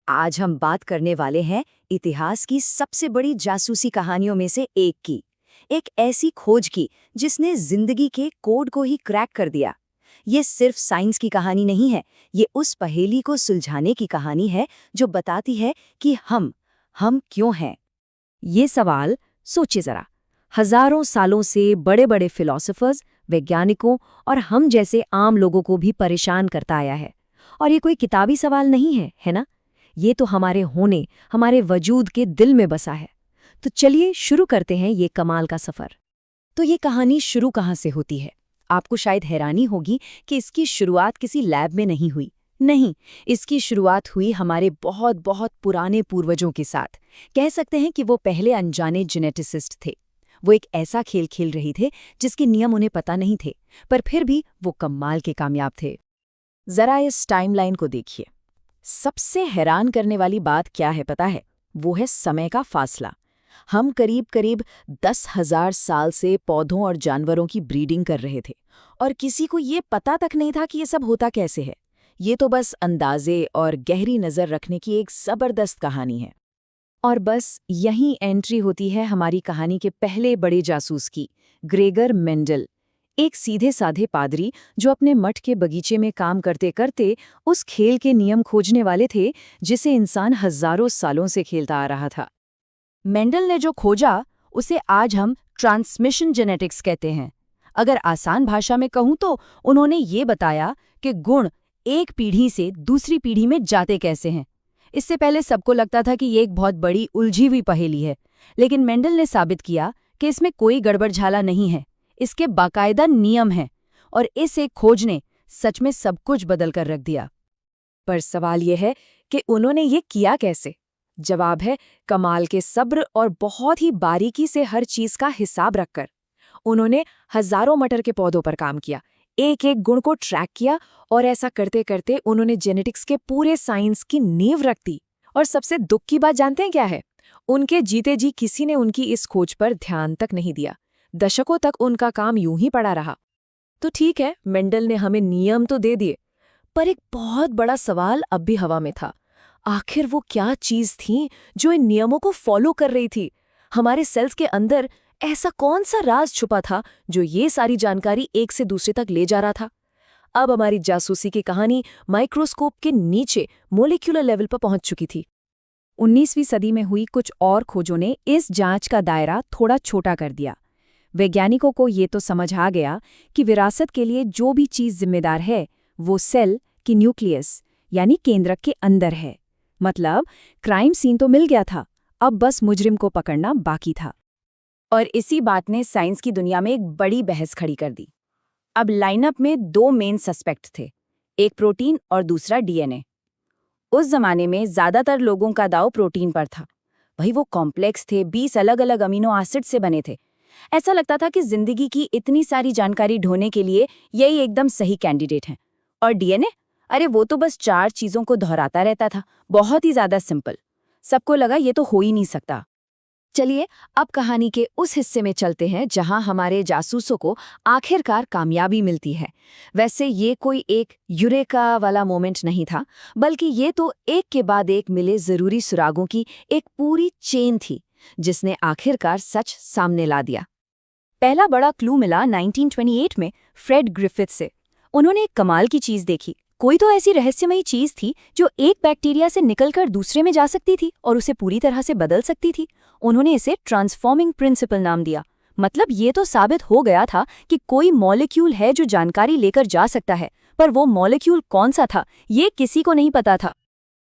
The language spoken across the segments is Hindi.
आज हम बात करने वाले हैं इतिहास की सबसे बड़ी जासूसी कहानियों में से एक की। एक ऐसी खोज की जिसने जिंदगी के कोड को ही क्रैक कर दिया। ये सिर्फ साइंस की कहानी नहीं है, ये उस पहेली को सुलझाने की कहानी है जो बताती है कि हम क्यों हैं। ये सवाल सोचिए जरा, हजारों सालों से बड़े बड़े फिलोसोफर्स, वैज्ञानिकों और हम जैसे आम लोगों को भी परेशान करता आया है। और ये कोई किताबी सवाल नहीं है ना? ये तो हमारे होने, हमारे वजूद के दिल में बसा है। तो चलिए शुरू करते हैं ये कमाल का सफर। तो ये कहानी शुरू कहाँ से होती है? आपको शायद हैरानी होगी कि इसकी शुरुआत किसी लैब में नहीं हुई। नहीं, इसकी शुरुआत हुई हमारे बहुत बहुत पुराने पूर्वजों के साथ। कह सकते हैं कि वो पहले अनजाने जेनेटिसिस्ट थे। वो एक ऐसा खेल खेल रहे थे जिसके नियम उन्हें पता नहीं थे, पर फिर भी वो कमाल के कामयाब थे। जरा इस टाइमलाइन को देखिए। सबसे हैरान करने वाली बात क्या है पता है? वो है समय का फासला। हम करीब करीब 10,000 साल से पौधों और जानवरों की ब्रीडिंग कर रहे थे, और किसी को ये पता तक नहीं था कि ये सब होता कैसे है। ये तो बस अंदाजे और गहरी नज़र रखने की एक ज़बरदस्त कहानी है। और बस यहीं एंट्री होती है हमारी कहानी के पहले बड़े जासूस की, ग्रेगर मेंडल। एक सीधे साधे पादरी जो अपने मठ के बगीचे में काम करते करते उस खेल के नियम खोजने वाले थे जिसे इंसान हजारों सालों से खेलता आ रहा था। मेंडल ने जो खोजा उसे आज हम ट्रांसमिशन जेनेटिक्स कहते हैं। अगर आसान भाषा में कहूं तो उन्होंने ये बताया कि गुण एक पीढ़ी से दूसरी पीढ़ी में जाते कैसे हैं। इससे पहले सबको लगता था कि ये एक बहुत बड़ी उलझी हुई पहेली है, लेकिन मेंडल ने साबित किया कि इसमें कोई गड़बड़झाला नहीं है, इसके बाकायदा नियम हैं, और इस एक खोज ने सच में सब कुछ बदल कर रख दिया। पर सवाल यह है कि उन्होंने ये किया कैसे? जवाब है कमाल के सब्र और बहुत ही बारीकी से हर चीज का हिसाब रखकर। उन्होंने हजारों मटर के पौधों पर काम किया, एक एक गुण को ट्रैक किया, और ऐसा करते करते उन्होंने जेनेटिक्स के पूरे साइंस की नींव रख दी। और सबसे दुख की बात जानते हैं क्या है? उनके जीते जी किसी ने उनकी इस खोज पर ध्यान तक नहीं दिया। दशकों तक उनका काम यूं ही पड़ा रहा। तो ठीक है, मेंडल ने हमें नियम तो दे दिए, पर एक बहुत बड़ा सवाल अब भी हवा में था। आखिर वो क्या चीज थी जो इन नियमों को फॉलो कर रही थी? हमारे सेल्स के अंदर ऐसा कौन सा राज छुपा था जो ये सारी जानकारी एक से दूसरे तक ले जा रहा था? अब हमारी जासूसी की कहानी माइक्रोस्कोप के नीचे मोलिक्यूलर लेवल पर पहुंच चुकी थी। 19वीं सदी में हुई कुछ और खोजों ने इस जांच का दायरा थोड़ा छोटा कर दिया। वैज्ञानिकों को ये तो समझ आ गया कि विरासत के लिए जो भी चीज जिम्मेदार है वो सेल की न्यूक्लियस यानी केंद्रक के अंदर है। मतलब क्राइम सीन तो मिल गया था, अब बस मुजरिम को पकड़ना बाकी था। और इसी बात ने साइंस की दुनिया में एक बड़ी बहस खड़ी कर दी। अब लाइनअप में दो मेन सस्पेक्ट थे, एक प्रोटीन और दूसरा डीएनए। उस जमाने में ज्यादातर लोगों का दाव प्रोटीन पर था। भाई वो कॉम्प्लेक्स थे, 20 अलग अलग अमीनो एसिड से बने थे। ऐसा लगता था कि जिंदगी की इतनी सारी जानकारी ढूंढने के लिए यही एकदम सही कैंडिडेट है। और डीएनए, अरे वो तो बस 4 चीजों को दोहराता रहता था, बहुत ही ज्यादा सिंपल। सबको लगा ये तो हो ही नहीं सकता। चलिए अब कहानी के उस हिस्से में चलते हैं जहां हमारे जासूसों को आखिरकार कामयाबी मिलती है। वैसे ये कोई एक यूरेका वाला मोमेंट नहीं था, बल्कि ये तो एक के बाद एक मिले जरूरी सुरागों की एक पूरी चेन थी जिसने आखिरकार सच सामने ला दिया। पहला बड़ा क्लू मिला 1928 में फ्रेड ग्रिफिथ से। उन्होंने एक कमाल की चीज देखी। कोई तो ऐसी रहस्यमयी चीज थी जो एक बैक्टीरिया से निकलकर दूसरे में जा सकती थी और उसे पूरी तरह से बदल सकती थी। उन्होंने इसे ट्रांसफॉर्मिंग प्रिंसिपल नाम दिया। मतलब ये तो साबित हो गया था कि कोई मॉलिक्यूल है जो जानकारी लेकर जा सकता है, पर वो मॉलिक्यूल कौन सा था ये किसी को नहीं पता था।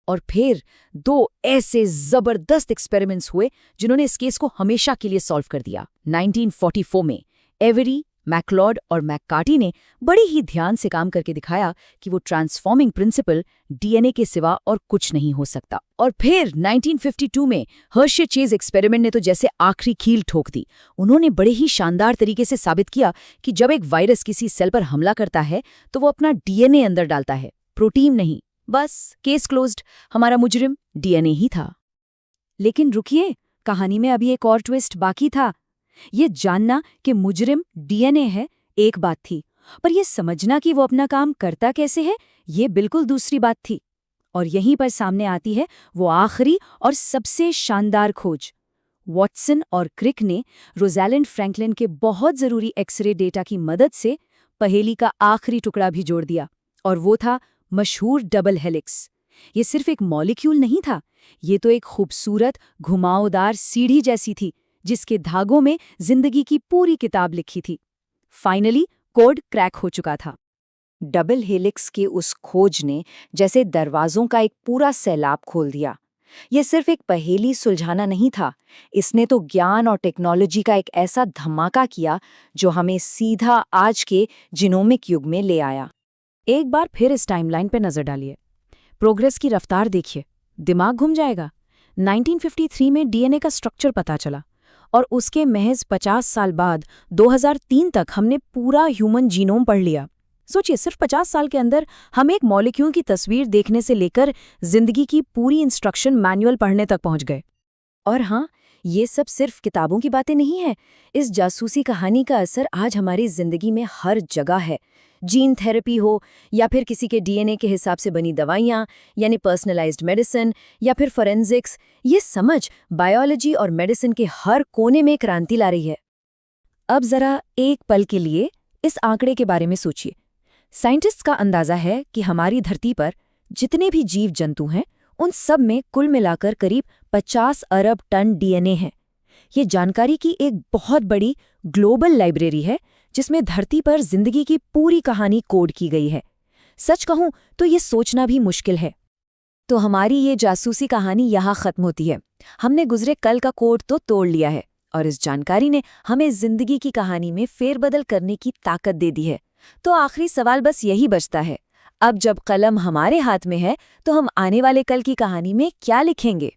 और फिर 2 ऐसे जबरदस्त एक्सपेरिमेंट्स हुए जिन्होंने इस केस को हमेशा के लिए सॉल्व कर दिया। 1944 में एवरी, मैकलॉड और मैककार्टी ने बड़े ही ध्यान से काम करके दिखाया कि वो ट्रांसफॉर्मिंग प्रिंसिपल डीएनए के सिवा और कुछ नहीं हो सकता। और फिर 1952 में हर्शे चेज एक्सपेरिमेंट ने तो जैसे आखिरी कील ठोक दी। उन्होंने बड़े ही शानदार तरीके से साबित किया कि जब एक वायरस किसी सेल पर हमला करता है तो वो अपना डीएनए अंदर डालता है, प्रोटीन नहीं। बस केस क्लोज्ड, हमारा मुजरिम डीएनए ही था। लेकिन रुकिए, कहानी में अभी एक और ट्विस्ट बाकी था। ये जानना कि मुजरिम डीएनए है एक बात थी, पर यह समझना कि वो अपना काम करता कैसे है ये बिल्कुल दूसरी बात थी। और यहीं पर सामने आती है वो आखिरी और सबसे शानदार खोज। वॉटसन और क्रिक ने रोज़ैलिंड फ्रैंकलिन के बहुत ज़रूरी एक्सरे डेटा की मदद से पहेली का आखिरी टुकड़ा भी जोड़ दिया, और वो था मशहूर डबल हेलिक्स। ये सिर्फ एक मॉलिक्यूल नहीं था, ये तो एक खूबसूरत घुमावदार सीढ़ी जैसी थी जिसके धागों में जिंदगी की पूरी किताब लिखी थी। फाइनली कोड क्रैक हो चुका था। डबल हेलिक्स की उस खोज ने जैसे दरवाजों का एक पूरा सैलाब खोल दिया। ये सिर्फ एक पहेली सुलझाना नहीं था, इसने तो ज्ञान और टेक्नोलॉजी का एक ऐसा धमाका किया जो हमें सीधा आज के जीनोमिक युग में ले आया। एक बार फिर इस टाइमलाइन पे नजर डालिए, प्रोग्रेस की रफ्तार देखिए, दिमाग घूम जाएगा। 1953 में डीएनए का स्ट्रक्चर पता चला, और उसके महज 50 साल बाद 2003 तक हमने पूरा ह्यूमन जीनोम पढ़ लिया। सोचिए, सिर्फ 50 साल के अंदर हम एक मॉलिक्यूल की तस्वीर देखने से लेकर जिंदगी की पूरी इंस्ट्रक्शन मैनुअल पढ़ने तक पहुंच गए। और हाँ, ये सब सिर्फ किताबों की बातें नहीं है। इस जासूसी कहानी का असर आज हमारी जिंदगी में हर जगह है। जीन थेरेपी हो, या फिर किसी के डीएनए के हिसाब से बनी दवाइयाँ, यानी पर्सनलाइज्ड मेडिसिन, या फिर फोरेंसिक्स, ये समझ बायोलॉजी और मेडिसिन के हर कोने में क्रांति ला रही है। अब जरा एक पल के लिए इस आंकड़े के बारे में सोचिए। साइंटिस्ट्स का अंदाजा है कि हमारी धरती पर जितने भी जीव जंतु हैं, उन सब में कुल मिलाकर करीब 50 अरब टन डीएनए है। ये जानकारी की एक बहुत बड़ी ग्लोबल लाइब्रेरी है जिसमें धरती पर जिंदगी की पूरी कहानी कोड की गई है। सच कहूं तो ये सोचना भी मुश्किल है। तो हमारी ये जासूसी कहानी यहाँ खत्म होती है। हमने गुजरे कल का कोड तो तोड़ लिया है, और इस जानकारी ने हमें जिंदगी की कहानी में फेरबदल करने की ताकत दे दी है। तो आखिरी सवाल बस यही बचता है, अब जब कलम हमारे हाथ में है तो हम आने वाले कल की कहानी में क्या लिखेंगे?